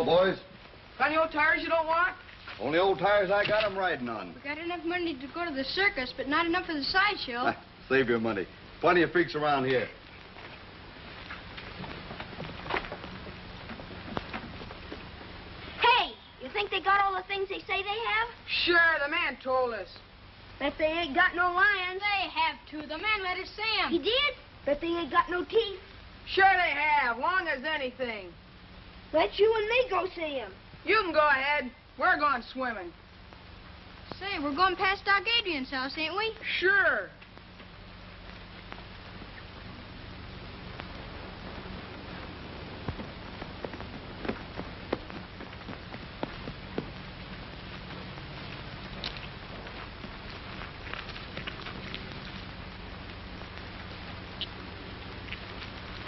Hello, boys. Got any old tires you don't want? Only old tires I got, I'm riding on. We got enough money to go to the circus, but not enough for the sideshow. Save your money. Plenty of freaks around here. Hey, you think they got all the things they say they have? Sure, the man told us. Bet they ain't got no lions. They have to. The man let us see 'em. He did? Bet they ain't got no teeth. Sure they have, long as anything. Let you and me go see him. You can go ahead. We're going swimming. Say, we're going past Doc Adrian's house, ain't we? Sure.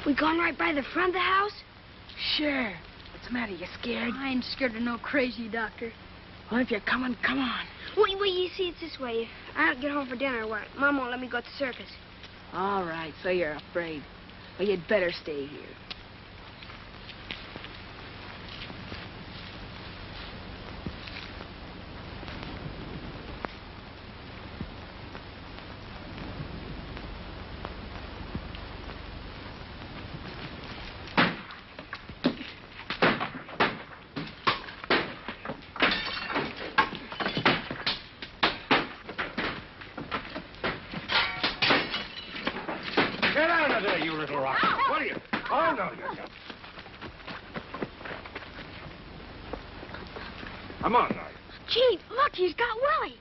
We going right by the front of the house? Sure. What's the matter? You scared? I ain't scared of no crazy doctor. Well, if you're coming, come on. Wait, you see, it's this way. I don't get home for dinner or what? Mom won't let me go to the circus. All right, so you're afraid. Well, you'd better stay here. Come on, Nigh. Gee, look, he's got Willie.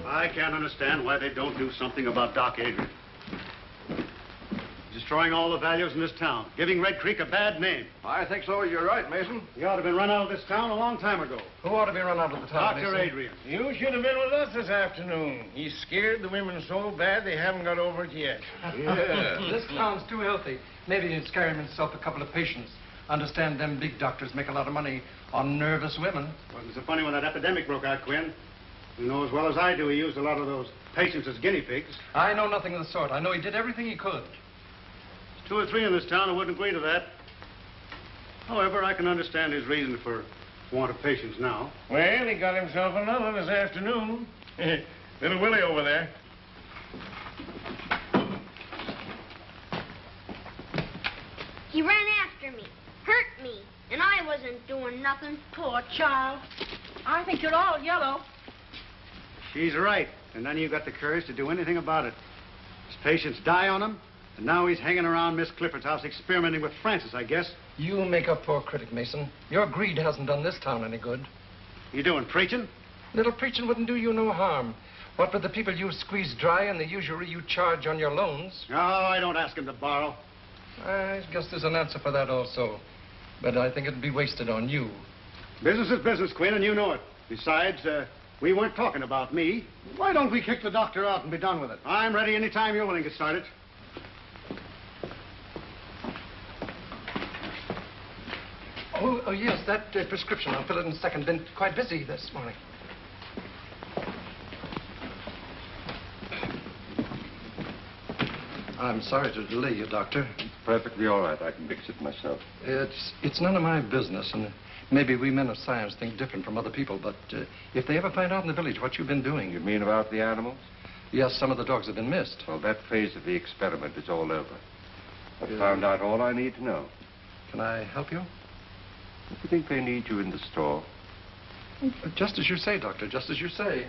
I can't understand why they don't do something about Doc Adrian. Destroying all the values in this town, giving Red Creek a bad name. I think so. You're right, Mason. He ought to have been run out of this town a long time ago. Who ought to be run out of the town, Dr. Mason? Adrian. You should have been with us this afternoon. He scared the women so bad they haven't got over it yet. Yeah. This town's too healthy. Maybe he'd scare himself a couple of patients. Understand them big doctors make a lot of money on nervous women. Wasn't so funny when that epidemic broke out, Quinn. You know as well as I do he used a lot of those patients as guinea pigs. I know nothing of the sort. I know he did everything he could. There's 2 or 3 in this town who wouldn't agree to that. However, I can understand his reason for want of patients now. Well, he got himself another this afternoon. Little Willie over there. He ran after me, hurt me, and I wasn't doing nothing. Poor child. I think you're all yellow. She's right, and none of you got the courage to do anything about it. His patients die on him, and now he's hanging around Miss Clifford's house experimenting with Francis, I guess. You make a poor critic, Mason. Your greed hasn't done this town any good. You doing preaching? Little preaching wouldn't do you no harm. What with the people you squeeze dry and the usury you charge on your loans? No, I don't ask him to borrow. I guess there's an answer for that also. But I think it'd be wasted on you. Business is business, Quinn, and you know it. Besides, we weren't talking about me. Why don't we kick the doctor out and be done with it? I'm ready any time you're willing to start it. Oh, yes, that prescription. I'll fill it in a second. Been quite busy this morning. I'm sorry to delay you, Doctor. Perfectly all right. I can fix it myself. It's none of my business, and maybe we men of science think different from other people, but if they ever find out in the village what you've been doing... You mean about the animals? Yes, some of the dogs have been missed. Well, that phase of the experiment is all over. I've found out all I need to know. Can I help you? Do you think they need you in the store? Just as you say, Doctor, just as you say.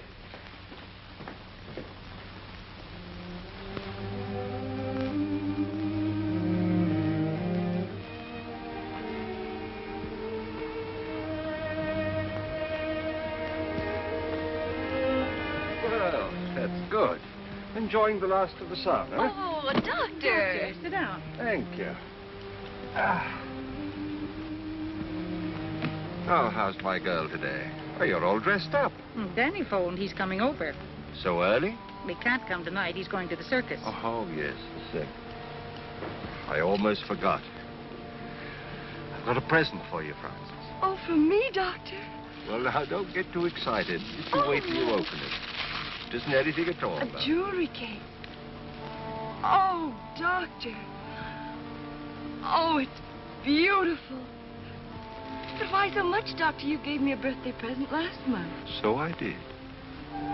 Well, that's good. Enjoying the last of the sun, huh? Oh, Doctor. Sit down. Thank you. Oh, how's my girl today? Oh, you're all dressed up. Danny phoned. He's coming over. So early? He can't come tonight. He's going to the circus. Oh, yes, the circus. I almost forgot. I've got a present for you, Francis. Oh, for me, Doctor? Well, now, don't get too excited. Just you wait till you open it. It isn't anything at all, A though. jewelry case. Oh, Doctor. Oh, it's beautiful. But why so much, Doctor? You gave me a birthday present last month. So I did.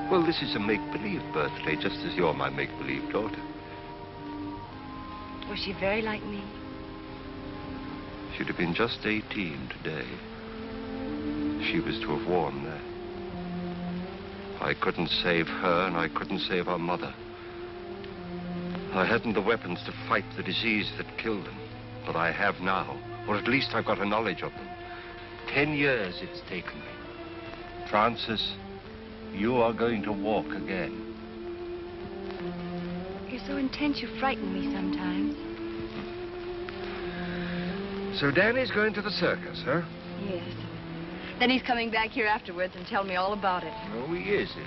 Well, this is a make-believe birthday, just as you're my make-believe daughter. Was she very like me? She'd have been just 18 today. She was to have worn that. I couldn't save her, and I couldn't save her mother. I hadn't the weapons to fight the disease that killed them, but I have now, or at least I've got a knowledge of them. 10 years it's taken me. Francis, you are going to walk again. You're so intense, you frighten me sometimes. So Danny's going to the circus, huh? Yes. Then he's coming back here afterwards and tell me all about it. Oh, he is he?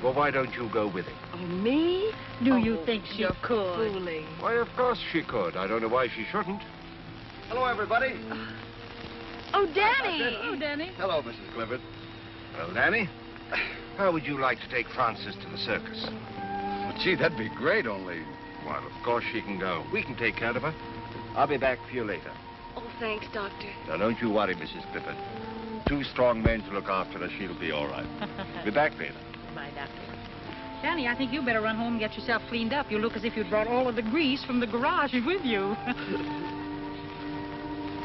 Well, why don't you go with him? Oh, me? Do you think she you're could? Fooling. Why, of course she could. I don't know why she shouldn't. Hello, everybody. Oh, Danny! Oh, Danny. Hello, Mrs. Clifford. Well, Danny, how would you like to take Frances to the circus? Well, gee, that'd be great, only... Well, of course she can go. We can take care of her. I'll be back for you later. Oh, thanks, Doctor. Now, don't you worry, Mrs. Clifford. 2 strong men to look after her. She'll be all right. Be back later. Bye, Doctor. Danny, I think you better run home and get yourself cleaned up. You look as if you'd brought all of the grease from the garage with you.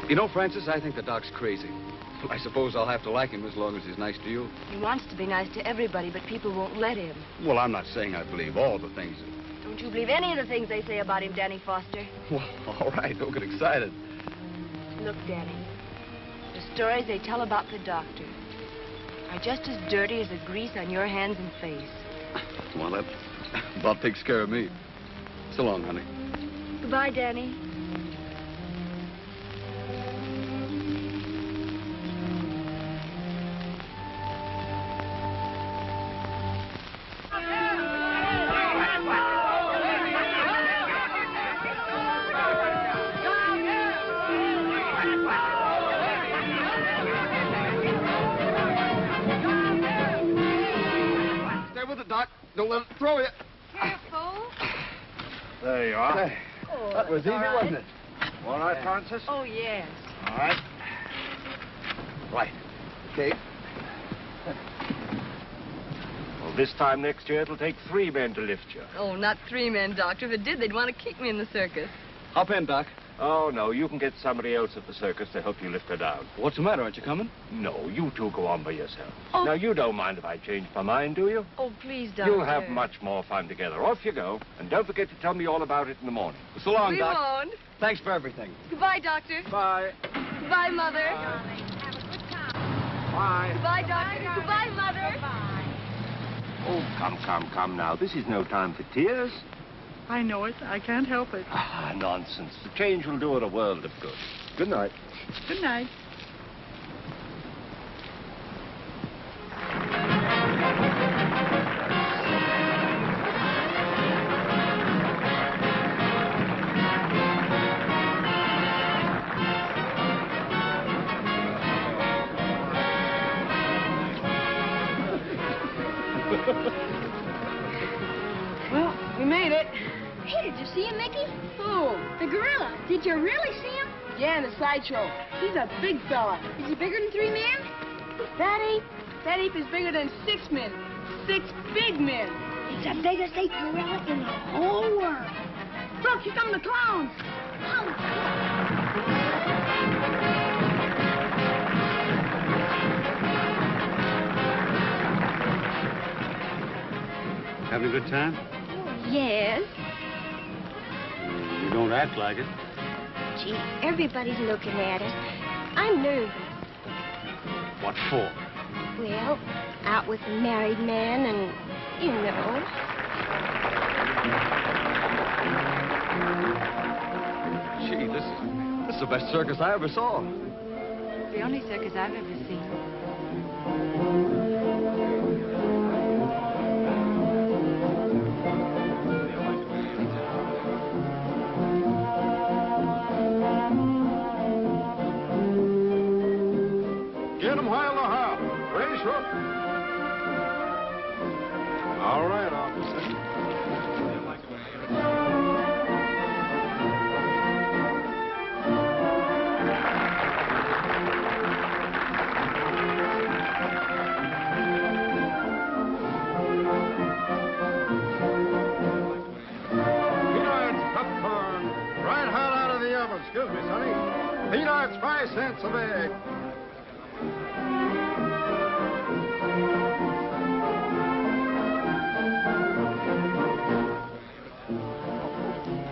You know, Francis, I think the doc's crazy. I suppose I'll have to like him as long as he's nice to you. He wants to be nice to everybody, but people won't let him. Well, I'm not saying I believe all the things. Don't you believe any of the things they say about him, Danny Foster? Well, all right, don't get excited. Look, Danny, the stories they tell about the doctor are just as dirty as the grease on your hands and face. Well, that about takes care of me. So long, honey. Goodbye, Danny. Doc, don't let it throw you. Careful. There you are. Oh, That was easy, wasn't it? All right, Francis? Oh, yes. All right. Right. Okay. Well, this time next year, it'll take 3 men to lift you. Oh, not 3 men, Doctor. If it did, they'd want to kick me in the circus. Hop in, Doc. Oh, no, you can get somebody else at the circus to help you lift her down. What's the matter? Aren't you coming? No, you 2 go on by yourself. Oh. Now, you don't mind if I change my mind, do you? Oh, please, Doctor. You'll have much more fun together. Off you go. And don't forget to tell me all about it in the morning. So long, We Doc. won't. Thanks for everything. Goodbye, Doctor. Bye. Goodbye, Mother. Have a good time. Bye. Goodbye, Doctor. Goodbye, Mother. Oh, come now. This is no time for tears. I know it. I can't help it. Ah, nonsense. The change will do her a world of good. Good night. Good night. Well, we made it. Hey, did you see him, Mickey? Who? The gorilla. Did you really see him? Yeah, in the sideshow. He's a big fella. Is he bigger than 3 men? That ape is bigger than 6 men. 6 big men. It's the biggest ape gorilla in the whole world. Look, here come the clowns. Oh. Having a good time? Yes. You don't act like it. Gee, everybody's looking at us. I'm nervous. What for? Well, out with a married man and, you know. Gee, this is the best circus I ever saw. It's the only circus I've ever seen. Get him while they're hot. Race up. All right, officer. Peanuts, popcorn, right hot out of the oven. Excuse me, sonny. Peanuts, 5 cents a bag.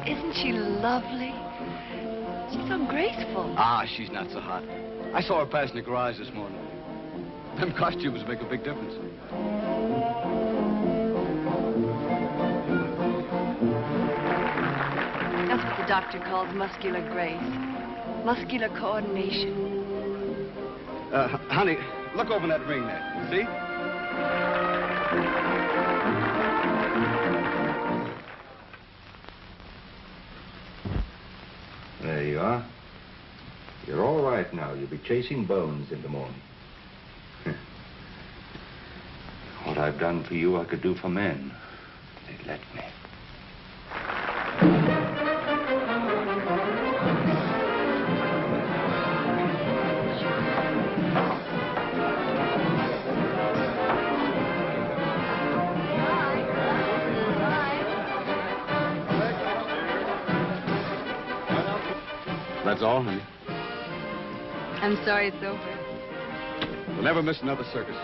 Isn't she lovely? She's so graceful. Ah, she's not so hot. I saw her pass in the garage this morning. Them costumes make a big difference. That's what the doctor calls muscular grace. Muscular coordination. Honey, look over that ring there. See? There you are. You're all right now. You'll be chasing bones in the morning. What I've done for you, I could do for men. They'd let me. That's all, honey. I'm sorry it's over. We'll never miss another circus.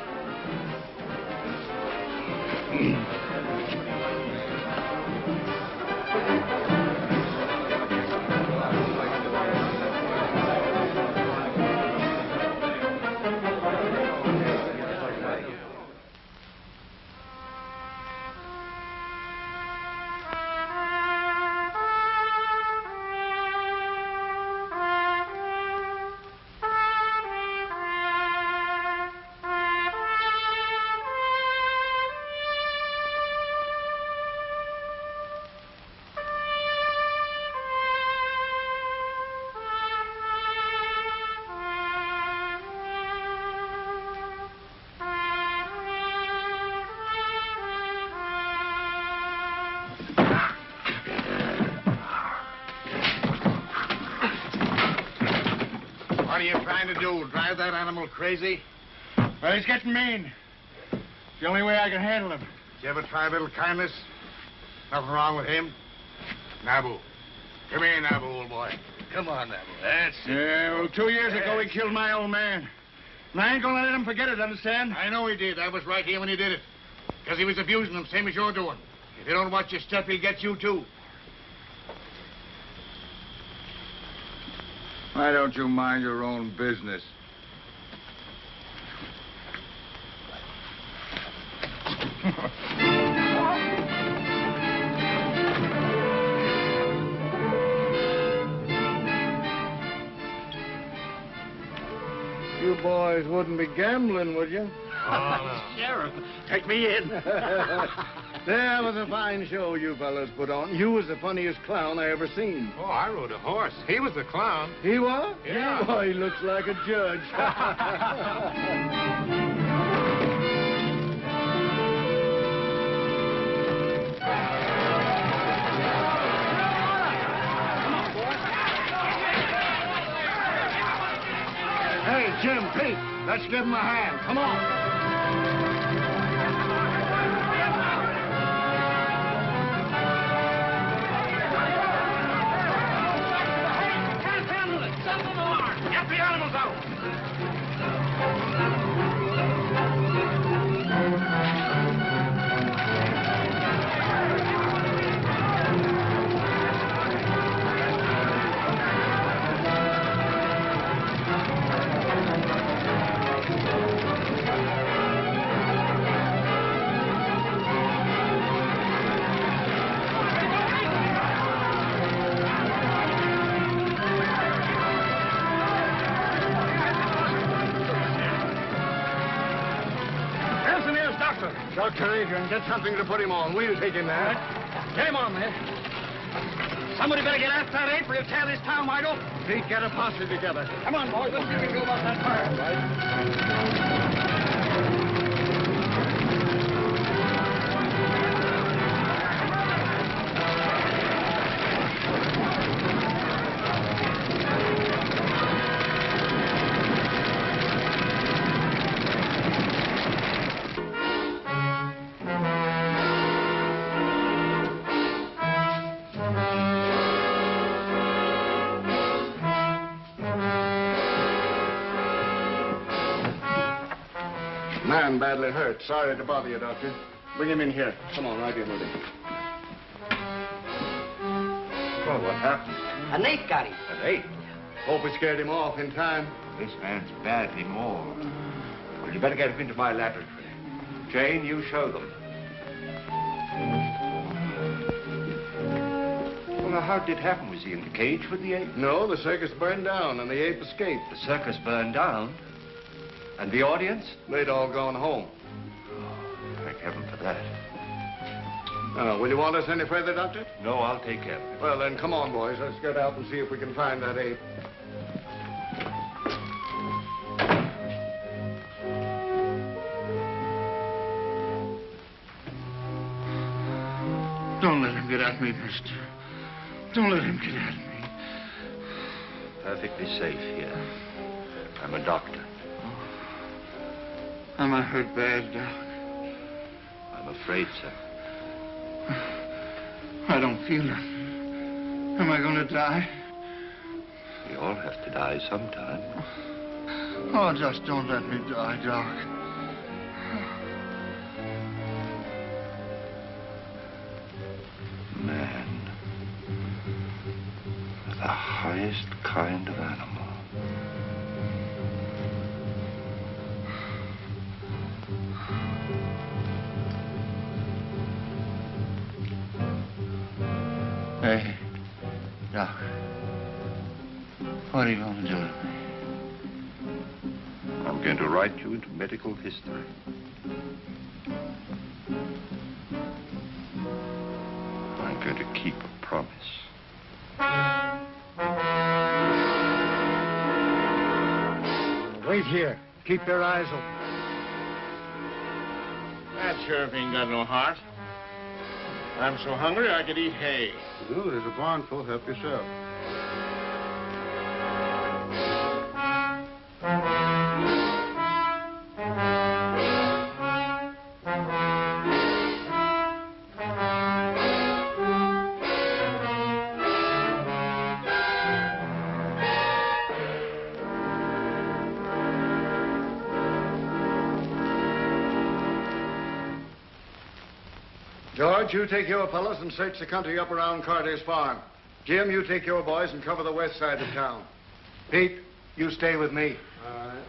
What are you trying to do? Drive that animal crazy? Well, he's getting mean. It's the only way I can handle him. Did you ever try a little kindness? Nothing wrong with him? Nabu. Come here, Nabu, old boy. Come on, Nabu. That's it. Yeah, well, 2 years ago, he killed my old man. And I ain't gonna let him forget it, understand? I know he did. I was right here when he did it. Because he was abusing him, same as you're doing. If you don't watch your step, he'll get you, too. Why don't you mind your own business? You boys wouldn't be gambling, would you? Oh, no. Sheriff, take me in. That was a fine show you fellas put on. You was the funniest clown I ever seen. Oh, I rode a horse. He was the clown. He was? Yeah. Oh, he looks like a judge. Hey, Jim, Pete, let's give him a hand. Come on. Get the animals out! Hands and ears, doctor. Dr. Adrian, get something to put him on. We'll take him there. Get him on, man. Somebody better get after that ape or he'll tear this town wide open. Pete, get a posse together. Come on, boys. Let's see what we can do about that fire. Man badly hurt. Sorry to bother you, Doctor. Bring him in here. Come on, right in with him. Well, what happened? An ape got him. An ape? Hope we scared him off in time. This man's badly mauled. Well, you better get him into my laboratory. Jane, you show them. Well, now, how did it happen? Was he in the cage with the ape? No, the circus burned down and the ape escaped. The circus burned down? And the audience? They'd all gone home. Oh, thank heaven for that. Will you want us any further, Doctor? No, I'll take care of it. Well, then, come on, boys. Let's get out and see if we can find that ape. Don't let him get at me, mister. Don't let him get at me. Perfectly safe here. I'm a doctor. Am I hurt bad, Doc? I'm afraid so. I don't feel it. Am I going to die? We all have to die sometime. Oh, just don't let me die, Doc. Man. The highest kind of animal. Hey, Doc. What are you going to do to me? I'm going to write you into medical history. I'm going to keep a promise. Wait here. Keep your eyes open. That sheriff ain't got no heart. I'm so hungry I could eat hay. Ooh, there's a barn full. Help yourself. George, you take your fellows and search the country up around Carter's farm. Jim, you take your boys and cover the west side of town. Pete, you stay with me. All right.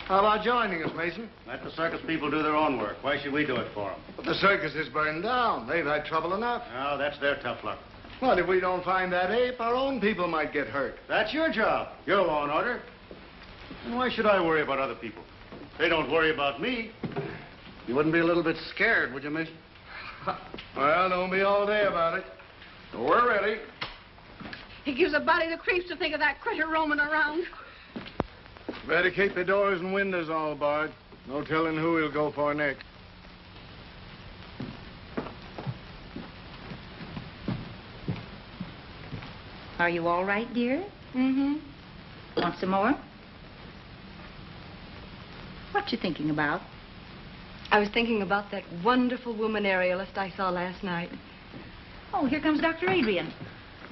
How about joining us, Mason? Let the circus people do their own work. Why should we do it for them? But the circus is burned down. They've had trouble enough. No, that's their tough luck. Well, if we don't find that ape, our own people might get hurt. That's your job. Your law and order. And why should I worry about other people? They don't worry about me. You wouldn't be a little bit scared, would you, Mason? Well, don't be all day about it. We're ready. He gives a body the creeps to think of that critter roaming around. Better keep the doors and windows all barred. No telling who he'll go for next. Are you all right, dear? Mm-hmm. Want some more? What you thinking about? I was thinking about that wonderful woman aerialist I saw last night. Oh, here comes Dr. Adrian.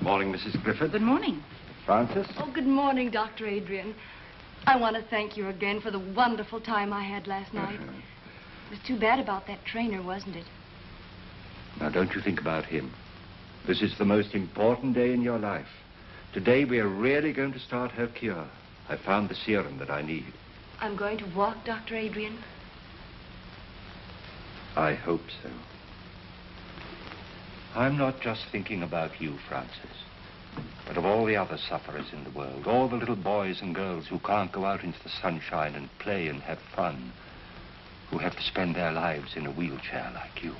Morning, Mrs. Griffith. Good morning. Francis? Oh, good morning, Dr. Adrian. I want to thank you again for the wonderful time I had last night. It was too bad about that trainer, wasn't it? Now, don't you think about him. This is the most important day in your life. Today, we are really going to start her cure. I found the serum that I need. I'm going to walk, Dr. Adrian. I hope so. I'm not just thinking about you, Francis, but of all the other sufferers in the world, all the little boys and girls who can't go out into the sunshine and play and have fun, who have to spend their lives in a wheelchair like you.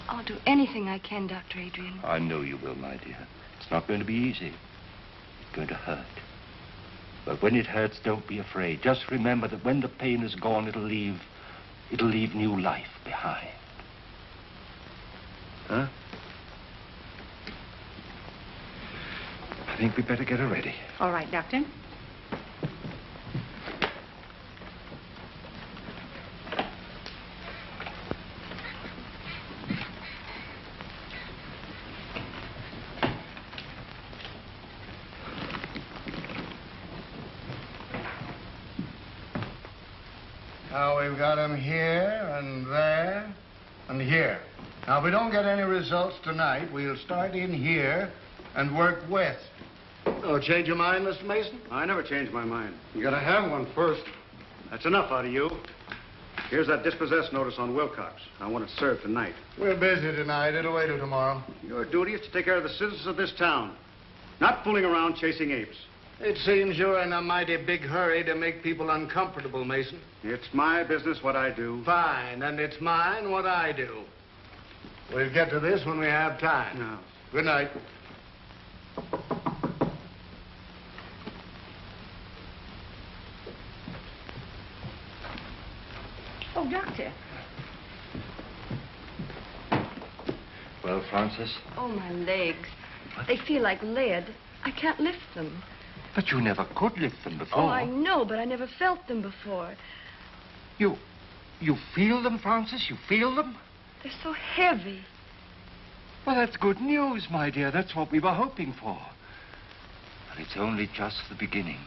I'll do anything I can, Dr. Adrian. I know you will, my dear. It's not going to be easy. It's going to hurt. But when it hurts, don't be afraid. Just remember that when the pain is gone, it'll leave new life behind. Huh? I think we'd better get her ready. All right, Doctor. Now, we've got him here and there and here. Now, if we don't get any results tonight, we'll start in here and work west. Oh, change your mind, Mr. Mason? I never changed my mind. You gotta have one first. That's enough out of you. Here's that dispossessed notice on Wilcox. I want it served tonight. We're busy tonight. It'll wait till tomorrow. Your duty is to take care of the citizens of this town, not fooling around chasing apes. It seems you're in a mighty big hurry to make people uncomfortable, Mason. It's my business what I do. Fine, and it's mine what I do. We'll get to this when we have time. No. Good night. Oh, Doctor. Well, Francis? Oh, my legs. They feel like lead. I can't lift them. But you never could lift them before. Oh, I know, but I never felt them before. You feel them, Francis? You feel them? They're so heavy. Well, that's good news, my dear. That's what we were hoping for. But it's only just the beginning.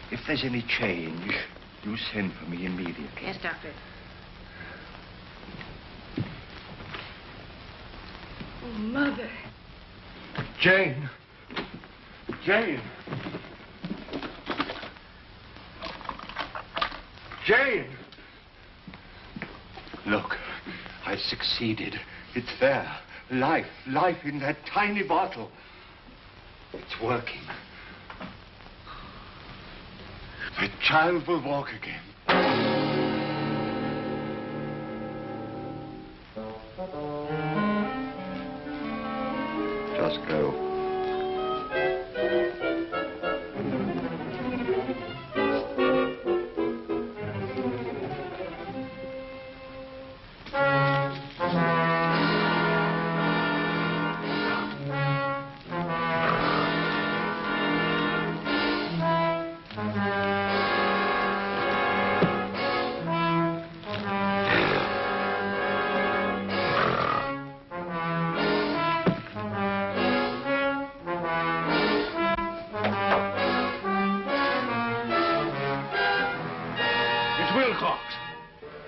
If there's any change, you send for me immediately. Yes, Doctor. Oh, Mother. Jane. Jane. Jane. Look, I've succeeded. It's there. Life in that tiny bottle. It's working. The child will walk again. Just go.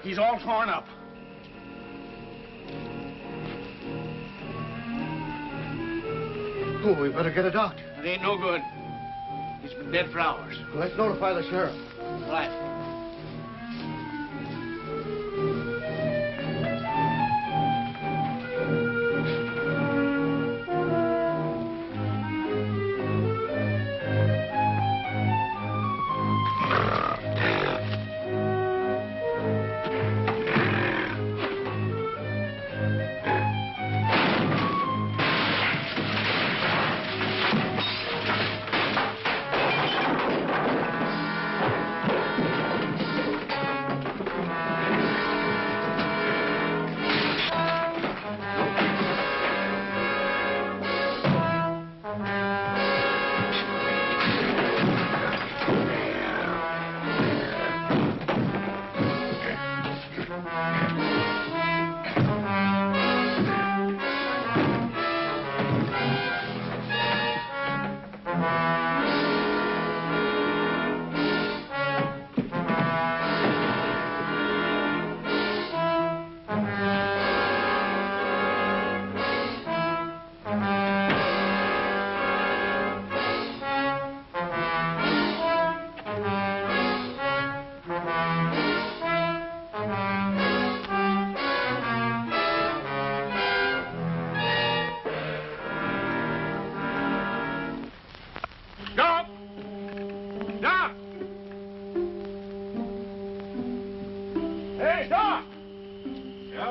He's all torn up. Oh, we better get a doctor. It ain't no good. He's been dead for hours. Let's notify the sheriff. Right.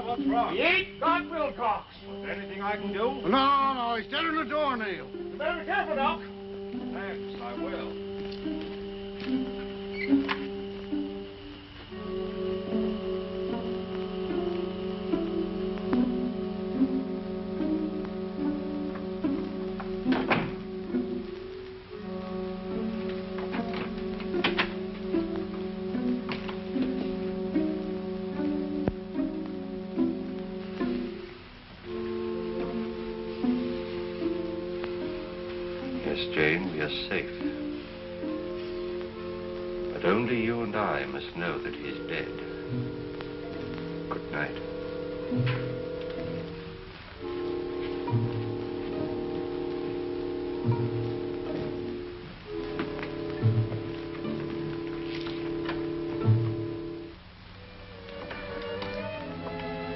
what's wrong? He ain't got Wilcox. Is there anything I can do? No, he's dead in the door, Neil. You better be careful, Doc. Thanks, I will. Jane, we are safe. But only you and I must know that he's dead. Good night.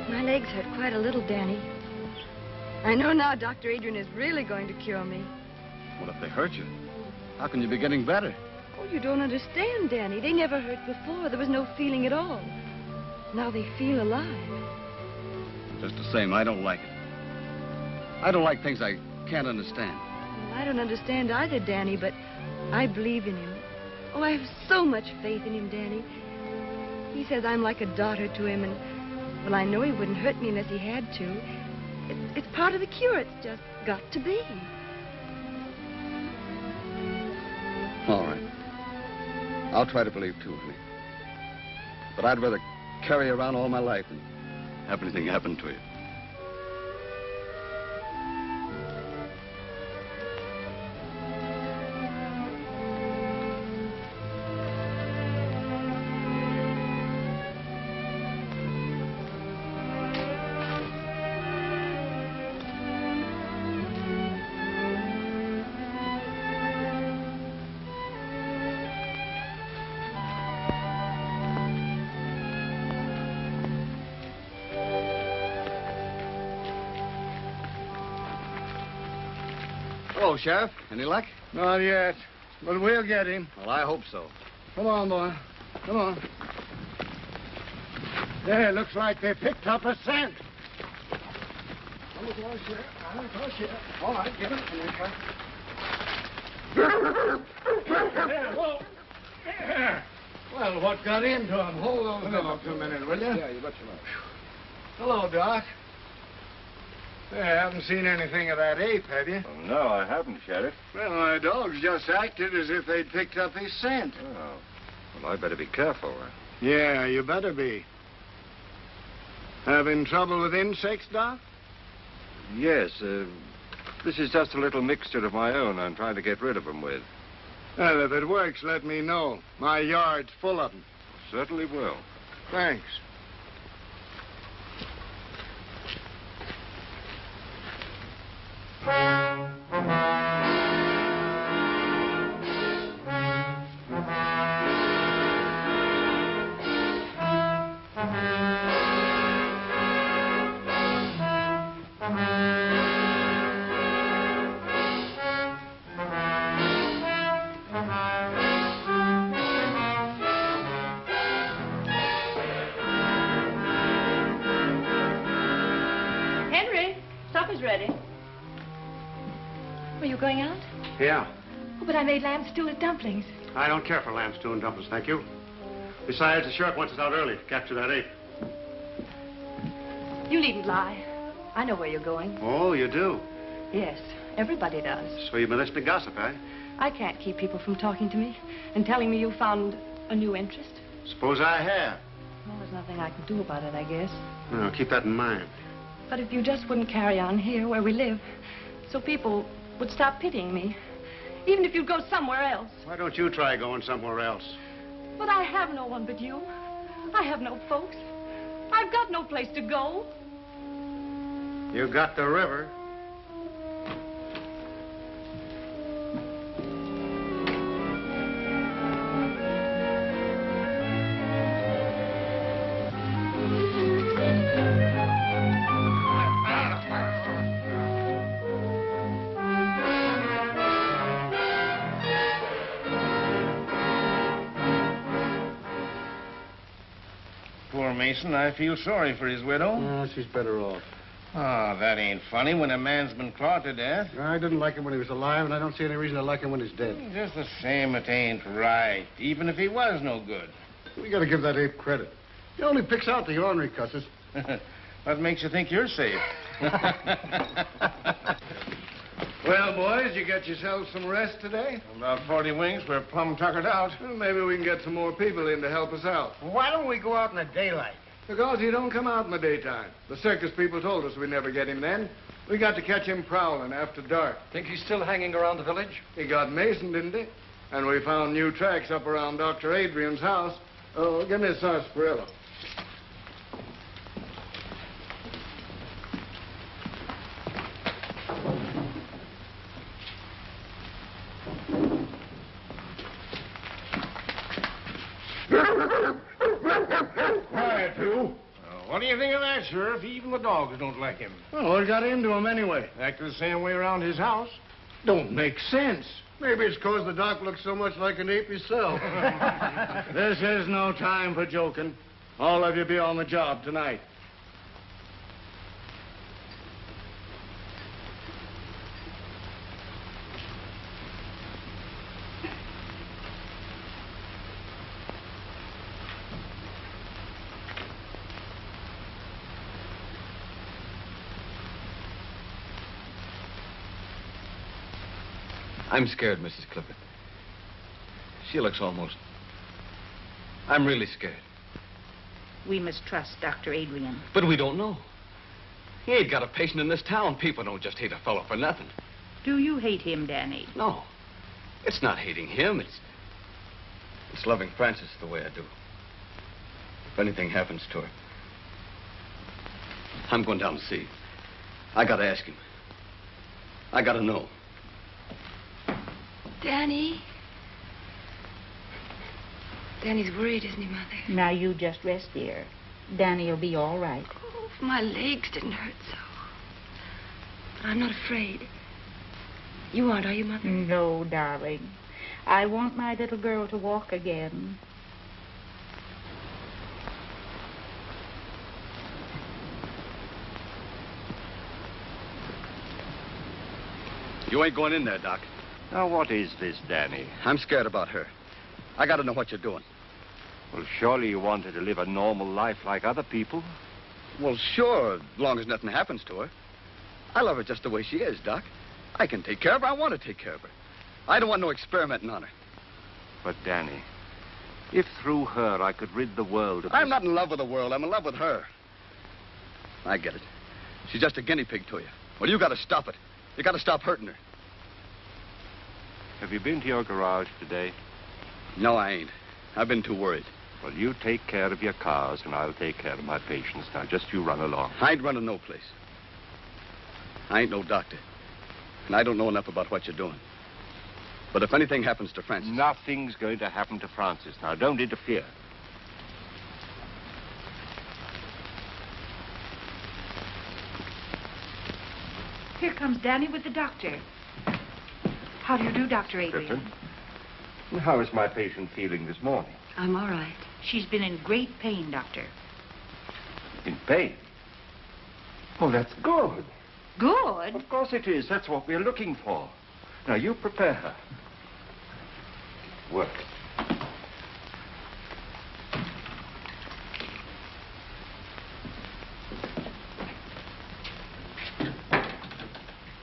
My legs hurt quite a little, Danny. I know now Dr. Adrian is really going to cure me. What if they hurt you? How can you be getting better? Oh, you don't understand, Danny. They never hurt before. There was no feeling at all. Now they feel alive. Just the same, I don't like it. I don't like things I can't understand. Well, I don't understand either, Danny, but I believe in him. Oh, I have so much faith in him, Danny. He says I'm like a daughter to him, and, well, I know he wouldn't hurt me unless he had to. It's part of the cure. It's just got to be. All right. I'll try to believe, too, honey. But I'd rather carry you around all my life than have anything happen to you. Hello, Sheriff. Any luck? Not yet, but we'll get him. Well, I hope so. Come on, boy. Come on. There, looks like they picked up a scent. Come on, Sheriff. All right, give it to me, There, whoa. There. Well, what got into him? Hold on for a minute, will you? Yeah, you bet you will. Hello, Doc. You haven't seen anything of that ape, have you? Well, no, I haven't, Sheriff. Well, my dogs just acted as if they'd picked up his scent. Oh. Well, I better be careful. Yeah, you better be. Having trouble with insects, Doc? Yes, this is just a little mixture of my own I'm trying to get rid of them with. Well, if it works, let me know. My yard's full of them. Certainly will. Thanks. Going out? Yeah. Oh, but I made lamb stew and dumplings. I don't care for lamb stew and dumplings, thank you. Besides, the sheriff wants us out early to capture that ape. You needn't lie. I know where you're going. Oh, you do? Yes, everybody does. So you've been listening to gossip, eh? I can't keep people from talking to me and telling me you found a new interest. Suppose I have. Well, there's nothing I can do about it, I guess. Well, keep that in mind. But if you just wouldn't carry on here where we live, so people would stop pitying me, even if you'd go somewhere else. Why don't you try going somewhere else? But I have no one but you. I have no folks. I've got no place to go. You got the river. poor Mason. I feel sorry for his widow. She's better off. Oh, that ain't funny when a man's been clawed to death. I didn't like him when he was alive, and I don't see any reason to like him when he's dead. Just the same, it ain't right, even if he was no good. We gotta give that ape credit. He only picks out the ornery cusses. What makes you think you're safe? Well, boys, you got yourselves some rest today? About 40 winks, we're plumb tuckered out. Well, maybe we can get some more people in to help us out. Why don't we go out in the daylight? Because he don't come out in the daytime. The circus people told us we'd never get him then. We got to catch him prowling after dark. Think he's still hanging around the village? He got Mason, didn't he? And we found new tracks up around Dr. Adrian's house. Oh, give me a sarsaparilla. Quiet, too. What do you think of that, Sheriff? Even the dogs don't like him. Well, what got into him anyway? Acting the same way around his house. Don't make sense. Maybe it's because the doc looks so much like an ape himself. This is no time for joking. All of you be on the job tonight. I'm scared, Mrs. Clifford. She looks almost... I'm really scared. We must trust Dr. Adrian. But we don't know. He ain't got a patient in this town. People don't just hate a fellow for nothing. Do you hate him, Danny? No. It's not hating him. It's loving Frances the way I do. If anything happens to her, I'm going down to see. I gotta ask him. I gotta know. Danny? Danny's worried, isn't he, Mother? Now, you just rest, dear. Danny'll be all right. Oh, if my legs didn't hurt so. But I'm not afraid. You aren't, are you, Mother? No, darling. I want my little girl to walk again. You ain't going in there, Doc. Now, what is this, Danny? I'm scared about her. I gotta know what you're doing. Well, surely you want her to live a normal life like other people? Well, sure, as long as nothing happens to her. I love her just the way she is, Doc. I can take care of her. I want to take care of her. I don't want no experimenting on her. But, Danny, if through her I could rid the world of... I'm not in love with the world. I'm in love with her. I get it. She's just a guinea pig to you. Well, you gotta stop it. You gotta stop hurting her. Have you been to your garage today? No, I ain't. I've been too worried. Well, you take care of your cars, and I'll take care of my patients. Now, just you run along. I ain't running no place. I ain't no doctor. And I don't know enough about what you're doing. But if anything happens to Frances... Nothing's going to happen to Frances. Now, don't interfere. Here comes Danny with the doctor. How do you do, Dr. Adrian? Griffin. How is my patient feeling this morning? I'm all right. She's been in great pain, Doctor. In pain? Oh, that's good. Good? Of course it is. That's what we're looking for. Now, you prepare her. Work.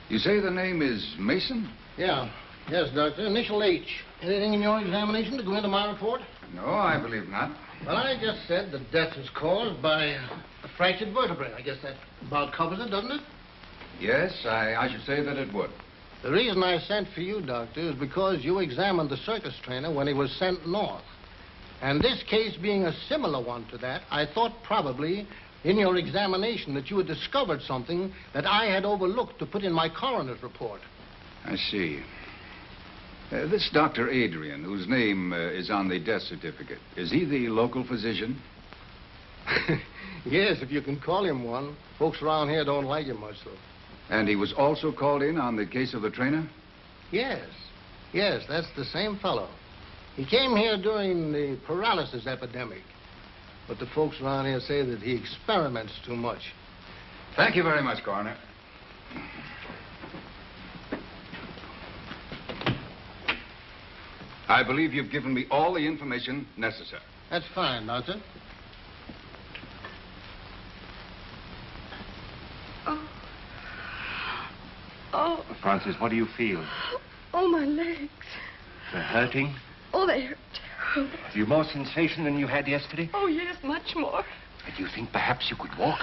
You say the name is Mason? Yeah. Yes, Doctor. Initial H. Anything in your examination to go into my report? No, I believe not. Well, I just said the death is caused by a fractured vertebrae. I guess that about covers it, doesn't it? Yes, I should say that it would. The reason I sent for you, Doctor, is because you examined the circus trainer when he was sent north. And this case being a similar one to that, I thought probably in your examination that you had discovered something that I had overlooked to put in my coroner's report. I see. This Dr. Adrian, whose name is on the death certificate, is he the local physician? Yes, if you can call him one. Folks around here don't like him much, though. And he was also called in on the case of the trainer? Yes. Yes, that's the same fellow. He came here during the paralysis epidemic. But the folks around here say that he experiments too much. Thank you very much, Coroner. I believe you've given me all the information necessary. That's fine, Doctor. Oh, Francis, what do you feel? oh, my legs. They're hurting? Oh, they hurt terrible. Have you more sensation than you had yesterday? Oh, yes, much more. Do you think perhaps you could walk?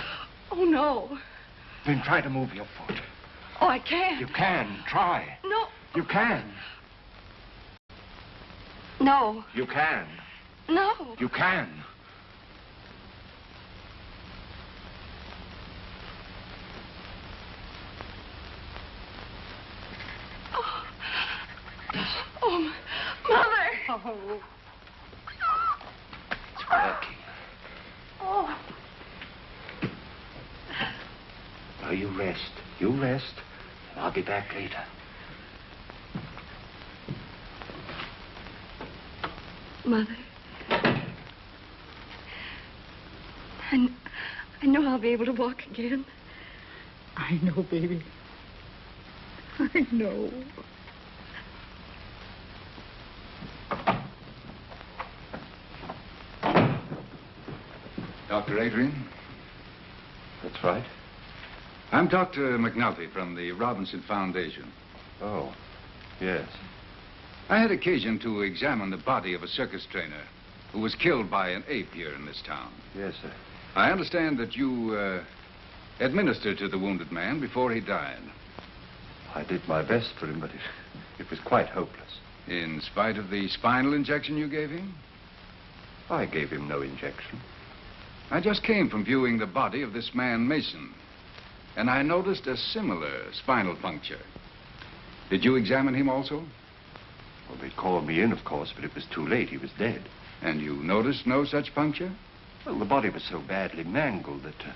Oh, no. Then try to move your foot. Oh, I can't. You can. Try. No. You can. No. You can. No. You can. Oh, Mother. Oh. It's working. Oh. Now you rest. You rest. I'll be back later. Mother. I know I'll be able to walk again. I know, baby. I know. Dr. Adrian? That's right. I'm Dr. McNulty from the Robinson Foundation. Oh, yes. I had occasion to examine the body of a circus trainer who was killed by an ape here in this town. Yes, sir. I understand that you administered to the wounded man before he died. I did my best for him, but it was quite hopeless. In spite of the spinal injection you gave him? I gave him no injection. I just came from viewing the body of this man, Mason, and I noticed a similar spinal puncture. Did you examine him also? Well, they called me in, of course, but it was too late. He was dead. And you noticed no such puncture? Well, the body was so badly mangled that...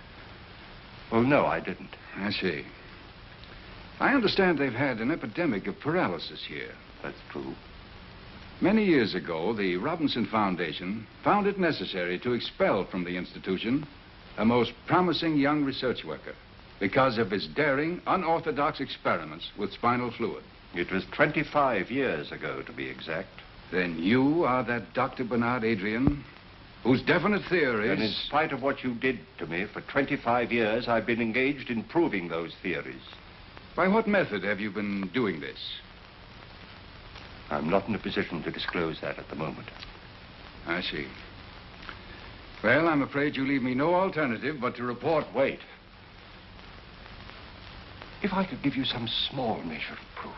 Well, no, I didn't. I see. I understand they've had an epidemic of paralysis here. That's true. Many years ago, the Robinson Foundation found it necessary to expel from the institution a most promising young research worker because of his daring, unorthodox experiments with spinal fluid. It was 25 years ago, to be exact. Then you are that Dr. Bernard Adrian, whose definite theories... And in spite of what you did to me, for 25 years, I've been engaged in proving those theories. By what method have you been doing this? I'm not in a position to disclose that at the moment. I see. Well, I'm afraid you leave me no alternative but to report... Wait. If I could give you some small measure of proof,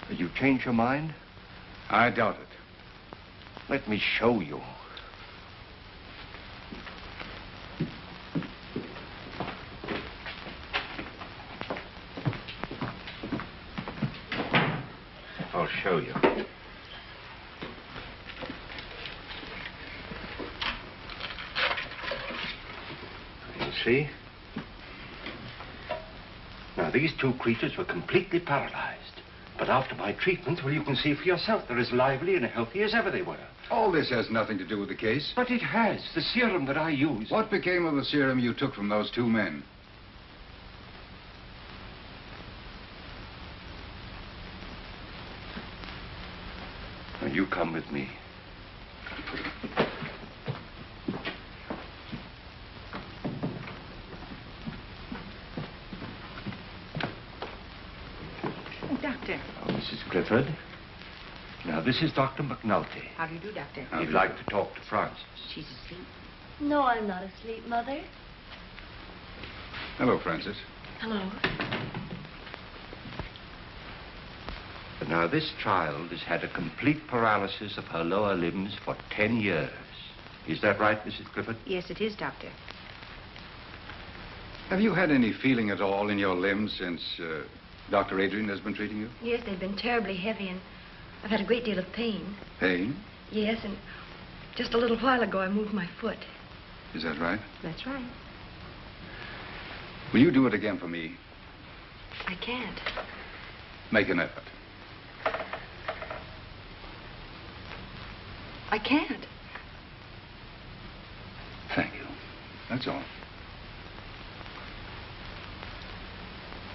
would you change your mind? I doubt it. Let me show you. I'll show you. You see? Now, these two creatures were completely paralyzed. But after my treatment, well, you can see for yourself, they're as lively and healthy as ever they were. All this has nothing to do with the case. But it has. The serum that I used. What became of the serum you took from those two men? Now, you come with me. Doctor. Oh, Mrs. Clifford. Now, this is Dr. McNulty. How do you do, Doctor? He'd like to talk to Frances. She's asleep. No, I'm not asleep, Mother. Hello, Frances. Hello. But now, this child has had a complete paralysis of her lower limbs for 10 years. Is that right, Mrs. Clifford? Yes, it is, Doctor. Have you had any feeling at all in your limbs since Dr. Adrian has been treating you? Yes, they've been terribly heavy, and I've had a great deal of pain. Pain? Yes, and just a little while ago I moved my foot. Is that right? That's right. Will you do it again for me? I can't. Make an effort. I can't. That's all.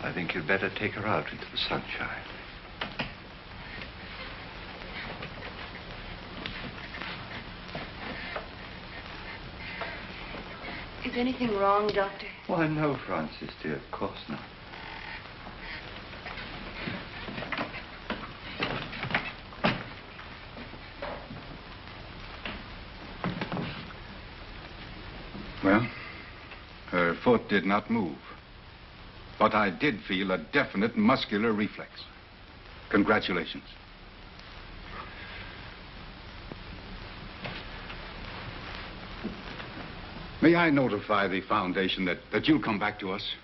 I think you'd better take her out into the sunshine. Is anything wrong, Doctor? Why, no, Francis, dear, of course not. Well, her foot did not move. But I did feel a definite muscular reflex. Congratulations. May I notify the Foundation that you'll come back to us?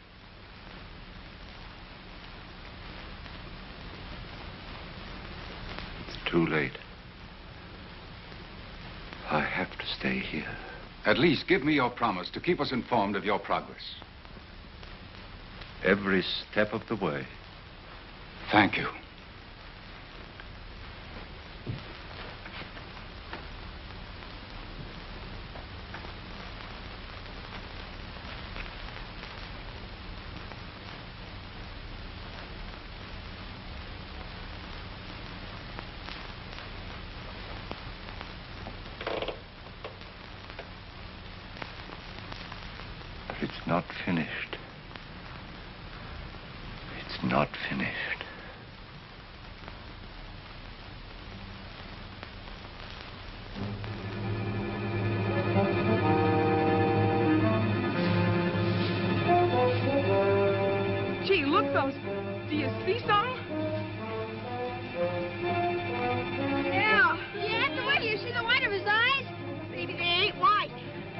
It's too late. I have to stay here. At least give me your promise to keep us informed of your progress. Every step of the way. Thank you. But it's not finished. It's not finished. Gee, look, those. Do you see something? Yeah. Yeah, the way you see the white of his eyes? Maybe they ain't white.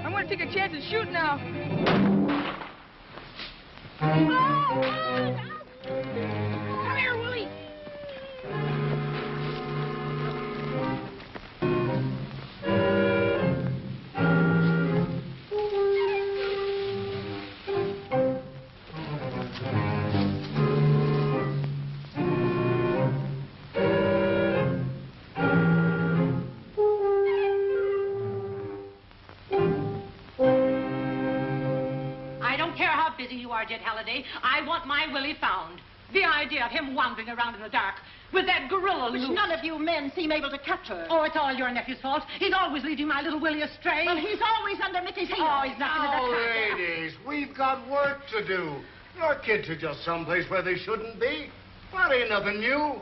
I'm gonna take a chance and shoot now. Come here, Willie. I don't care how busy you are, Jed Halliday. I want my Willie found. The idea of him wandering around in the dark with that gorilla Which loose. none of you men seem able to capture. Oh, it's all your nephew's fault. He's always leading my little Willie astray. Well, he's always under Mickey's heel. Oh, he's not Now, into that. ladies, we've got work to do. Your kids are just someplace where they shouldn't be. That ain't nothing new.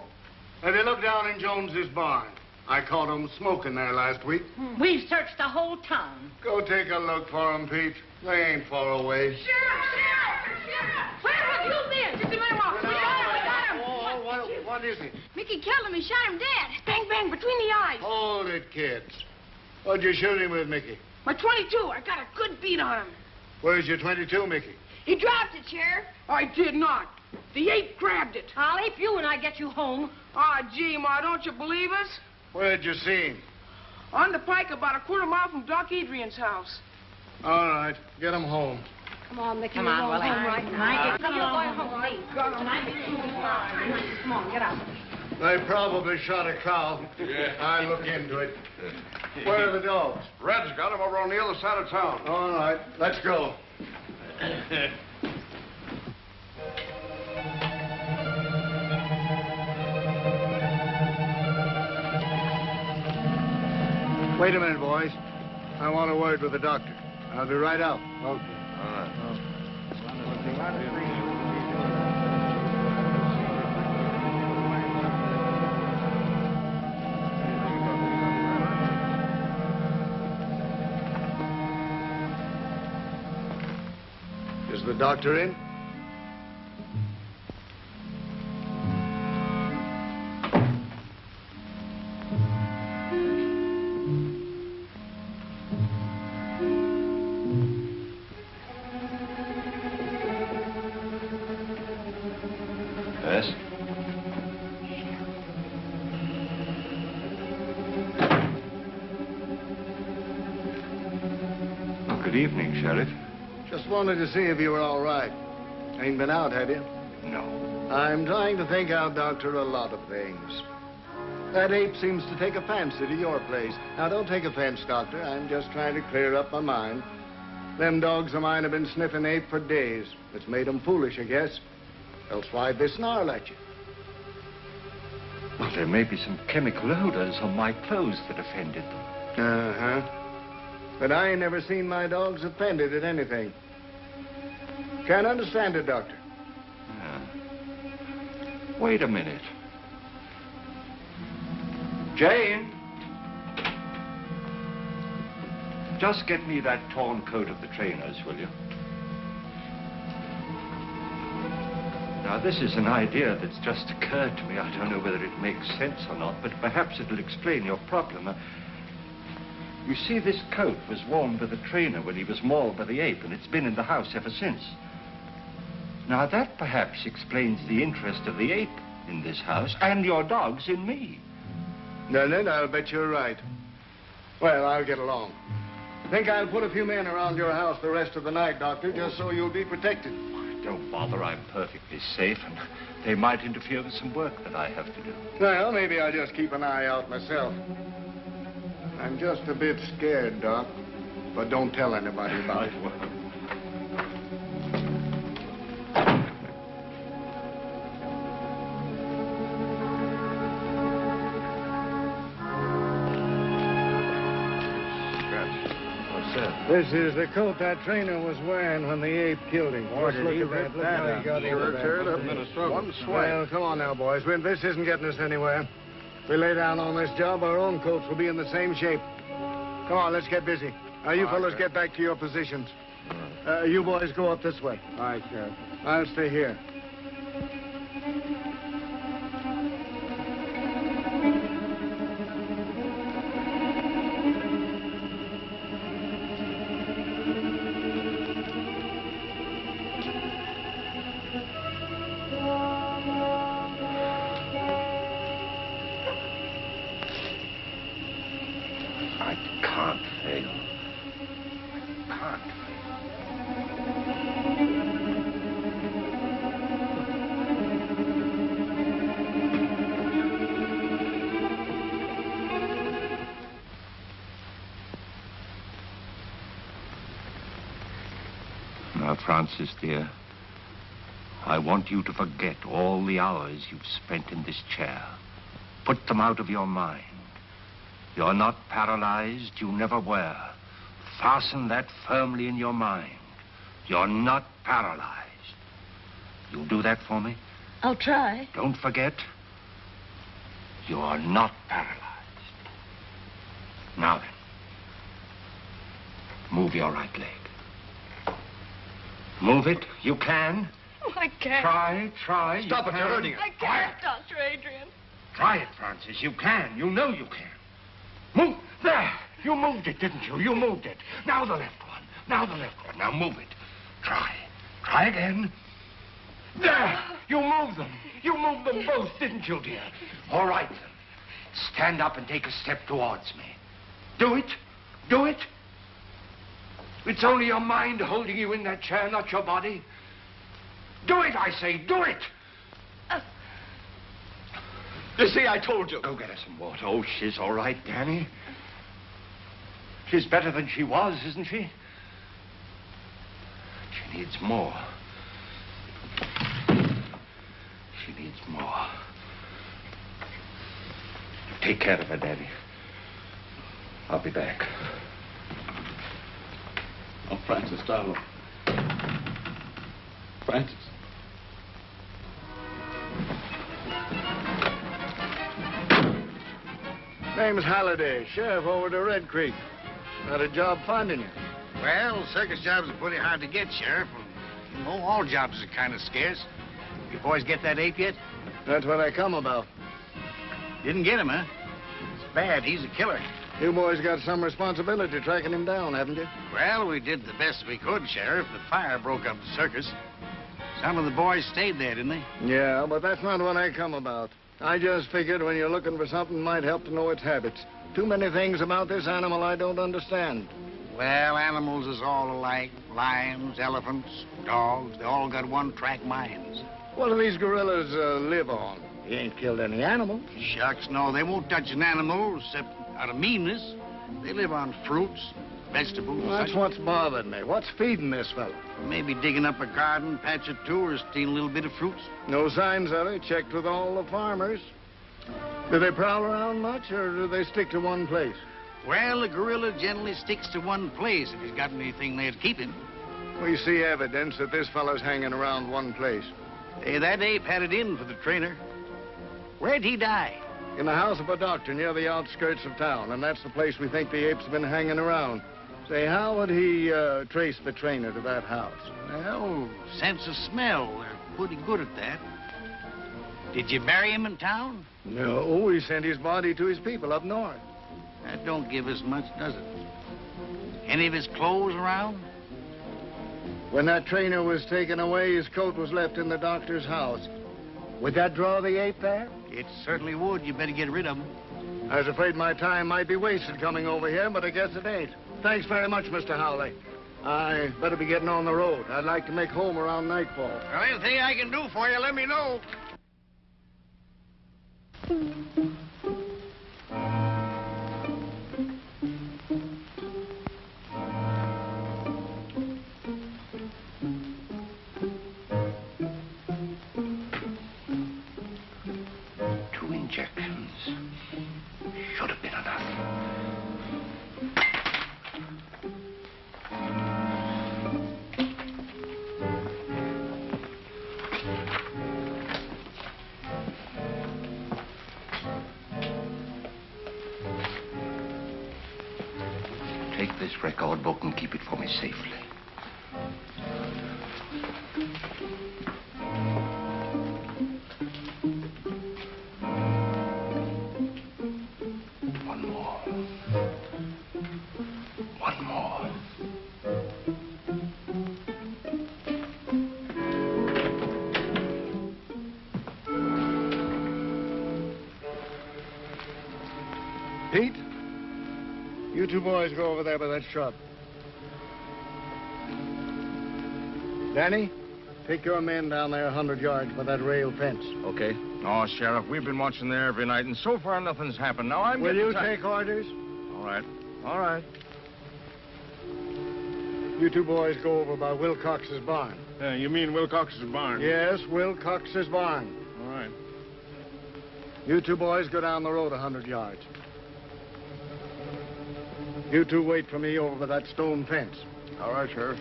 Have you looked down in Jones's barn? I caught 'em smoking there last week. We've searched the whole town. Go take a look for 'em, Pete. They ain't far away. Sheriff! Where have you been? Just a minute, Mom. We got him. Oh, what is it? Mickey killed him. He shot him dead. Bang, bang, between the eyes. Hold it, kids. What'd you shoot him with, Mickey? My 22. I got a good beat on him. Where's your 22, Mickey? He dropped it, Sheriff. I did not. The ape grabbed it. I'll ape you when I get you home. Ah, gee, Ma, don't you believe us? Where'd you see him? On the pike about a quarter mile from Doc Adrian's house. All right, get him home. Come on, Mickey. Come we're on, going Willie. home right now. Come You're along. going home with me. Come on, get out. They probably shot a cow. Yeah. I look into it. Where are the dogs? Red's got him over on the other side of town. All right, let's go. Wait a minute, boys. I want a word with the doctor. I'll be right out. Okay. Is the doctor in? Yes? Well, good evening, Sheriff. Just wanted to see if you were all right. Ain't been out, have you? No. I'm trying to think out, Doctor, a lot of things. That ape seems to take a fancy to your place. Now, don't take offense, Doctor. I'm just trying to clear up my mind. Them dogs of mine have been sniffing ape for days. It's made them foolish, I guess. Else why'd they snarl at you? Well, there may be some chemical odors on my clothes that offended them. Uh-huh. But I ain't never seen my dogs offended at anything. Can't understand it, Doctor. Wait a minute. Jane! Just get me that torn coat of the trainer's, will you? Now, this is an idea that's just occurred to me. I don't know whether it makes sense or not, but perhaps it'll explain your problem. You see, this coat was worn by the trainer when he was mauled by the ape, and it's been in the house ever since. Now, that perhaps explains the interest of the ape in this house and your dogs in me. Then I'll bet you're right. Well, I'll get along. Think I'll put a few men around your house the rest of the night, Doctor, just so you'll be protected. Don't bother. I'm perfectly safe, and they might interfere with some work that I have to do. Well, maybe I'll just keep an eye out myself. I'm just a bit scared, Doc. But don't tell anybody about it. This is the coat that trainer was wearing when the ape killed him. Boy, did he Look rip at that how he up. got He over sure that. teared up in a one swipe. Well, come on now, boys. This isn't getting us anywhere. If we lay down on this job, our own coats will be in the same shape. Come on, let's get busy. Now, you fellows get back to your positions. You boys go up this way. All right, Sheriff. I'll stay here. Francis, dear, I want you to forget all the hours you've spent in this chair. Put them out of your mind. You're not paralyzed. You never were. Fasten that firmly in your mind. You're not paralyzed. You'll do that for me? I'll try. Don't forget, you're not paralyzed. Now then, move your right leg. Move it. You can. Oh, I can't. Try. Stop it. You're hurting it. I can't, Dr. Adrian. Try it, Francis. You can. You know you can. Move. There. You moved it, didn't you? You moved it. Now the left one. Now the left one. Now move it. Try. Try again. There. You moved them. You moved them both, didn't you, dear? All right, then. Stand up and take a step towards me. Do it. Do it. It's only your mind holding you in that chair, not your body. Do it, I say. Do it. You see, I told you. Go get her some water. Oh, she's all right, Danny. She's better than she was, isn't she? She needs more. She needs more. Take care of her, Danny. I'll be back. Oh, Francis, darling. Francis. Name's Halliday, sheriff over to Red Creek. Had a job finding you. Well, circus jobs are pretty hard to get, Sheriff. You know, all jobs are kind of scarce. You boys get that ape yet? That's what I come about. Didn't get him, huh? It's bad. He's a killer. You boys got some responsibility tracking him down, haven't you? Well, we did the best we could, Sheriff. The fire broke up the circus. Some of the boys stayed there, didn't they? Yeah, but that's not what I come about. I just figured when you're looking for something, it might help to know its habits. Too many things about this animal I don't understand. Well, animals is all alike. Lions, elephants, dogs, they all got one-track minds. What do these gorillas live on? You ain't killed any animals. Shucks, no, they won't touch an animal except out of meanness. They live on fruits, vegetables. Well, that's what's bothering me. What's feeding this fellow? Maybe digging up a garden, patch or two, or stealing a little bit of fruits. No signs of it. Checked with all the farmers. Do they prowl around much, or do they stick to one place? Well, the gorilla generally sticks to one place if he's got anything there to keep him. We see evidence that this fellow's hanging around one place. Hey, that ape had it in for the trainer. Where'd he die? In the house of a doctor near the outskirts of town, and that's the place we think the ape's been hanging around. Say, how would he trace the trainer to that house? Well, sense of smell. They're pretty good at that. Did you bury him in town? No, he sent his body to his people up north. That don't give us much, does it? Any of his clothes around? When that trainer was taken away, his coat was left in the doctor's house. Would that draw the ape there? It certainly would. You better get rid of him. I was afraid my time might be wasted coming over here, but I guess it ain't. Thanks very much, Mr. Howley. I better be getting on the road. I'd like to make home around nightfall. Well, anything I can do for you, let me know. Should have been enough. Take this record book and keep it for me safely. Pete, you two boys go over there by that shrub. Danny, take your men down there 100 yards by that rail fence. Okay. Oh, Sheriff, we've been watching there every night, and so far nothing's happened. Now I'm Will you take orders? All right. All right. You two boys go over by Wilcox's barn. You mean Wilcox's barn? Yes, Wilcox's barn. All right. You two boys go down the road 100 yards. You two wait for me over by that stone fence. All right, Sheriff.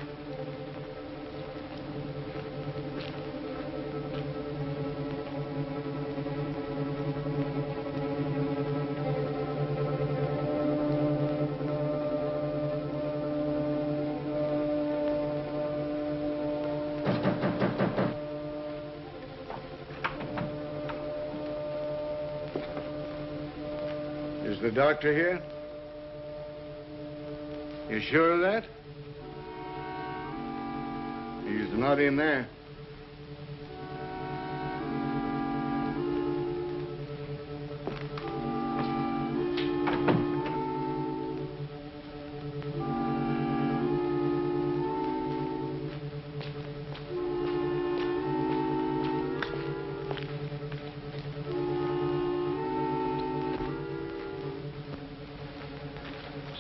Is the doctor here? You sure of that? He's not in there.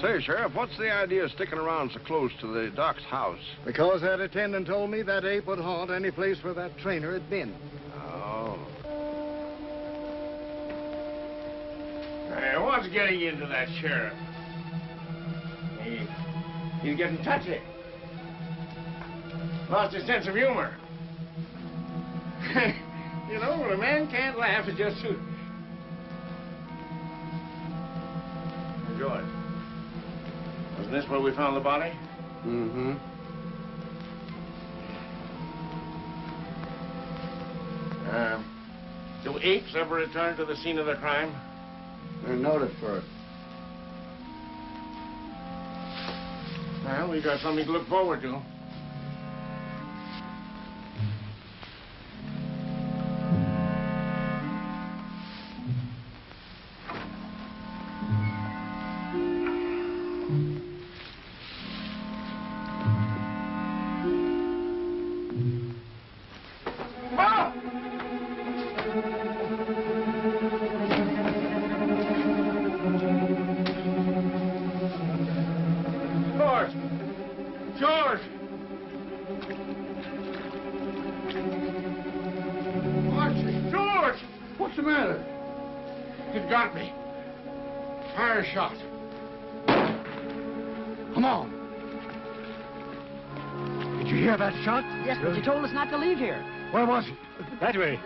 Say, Sheriff, what's the idea of sticking around so close to the doc's house? Because that attendant told me that ape would haunt any place where that trainer had been. Oh. Hey, what's getting into that sheriff? He's getting touchy. Lost his sense of humor. You know, when a man can't laugh, it just suits. George, wasn't this where we found the body? Mm-hmm. Do apes ever return to the scene of the crime? They're noted for it. Well, we got something to look forward to. matter? It got me. Fire a shot. Come on. Did you hear that shot? Yes, but you told us not to leave here. Where was he? That way.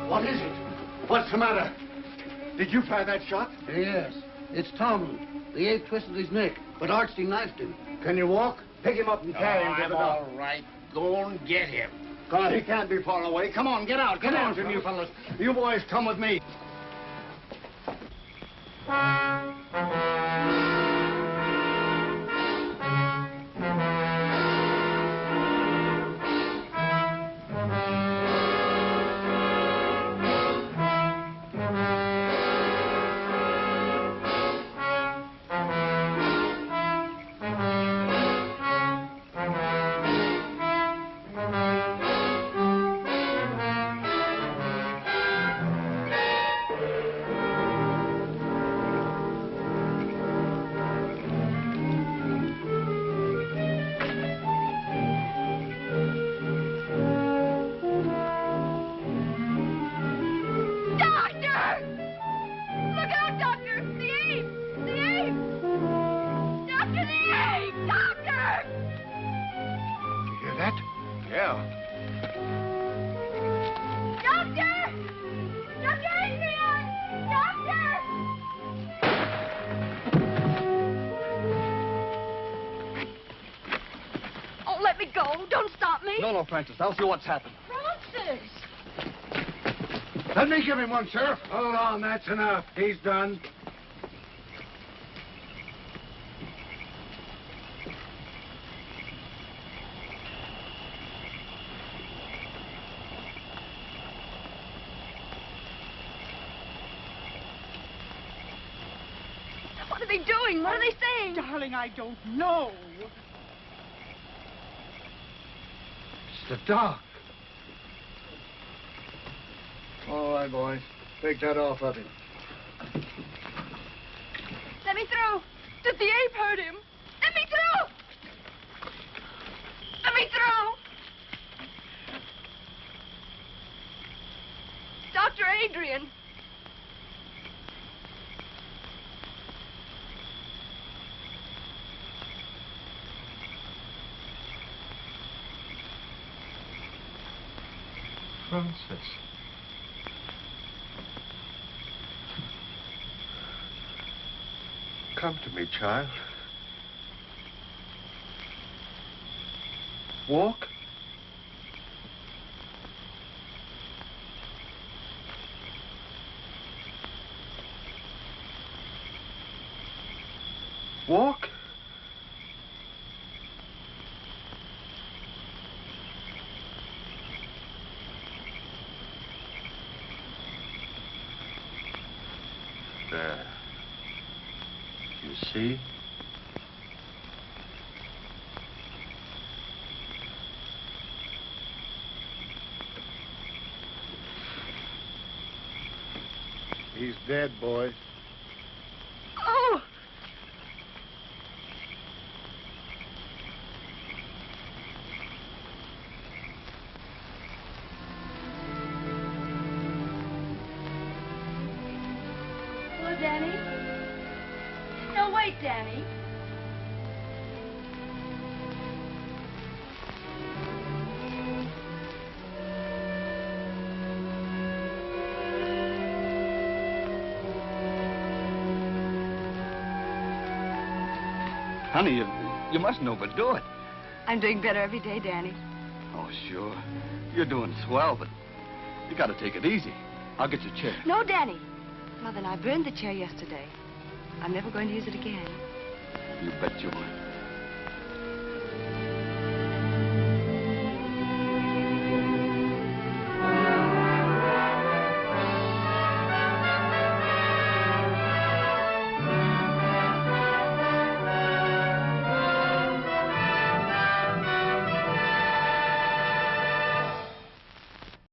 What is it? What's the matter? Did you fire that shot? Yes. It's Tomlin. The ape twisted his neck, but Archie knifed him. Can you walk? Pick him up and carry him to the doctor. All right. Go and get him. Come on, he can't be far away. Come on, get out. Get out, you fellas. You boys come with me. No, Francis. I'll see what's happened. Francis! Let me give him one, Sheriff. Hold on, that's enough. He's done. What are they doing? What are they saying? Darling, I don't know. The doc. All right, boys. Take that off of him. Let me through. Did the ape hurt him? Let me through. Let me through. Dr. Adrian. Francis. Come to me, child. Walk. Walk. There. You see? He's dead, boys. Oh! Hello, Danny? No, wait, Danny. Honey, you mustn't overdo it. I'm doing better every day, Danny. Oh, sure. You're doing swell, but you gotta take it easy. I'll get you a chair. No, Danny. Mother and I burned the chair yesterday. I'm never going to use it again. You bet you won't.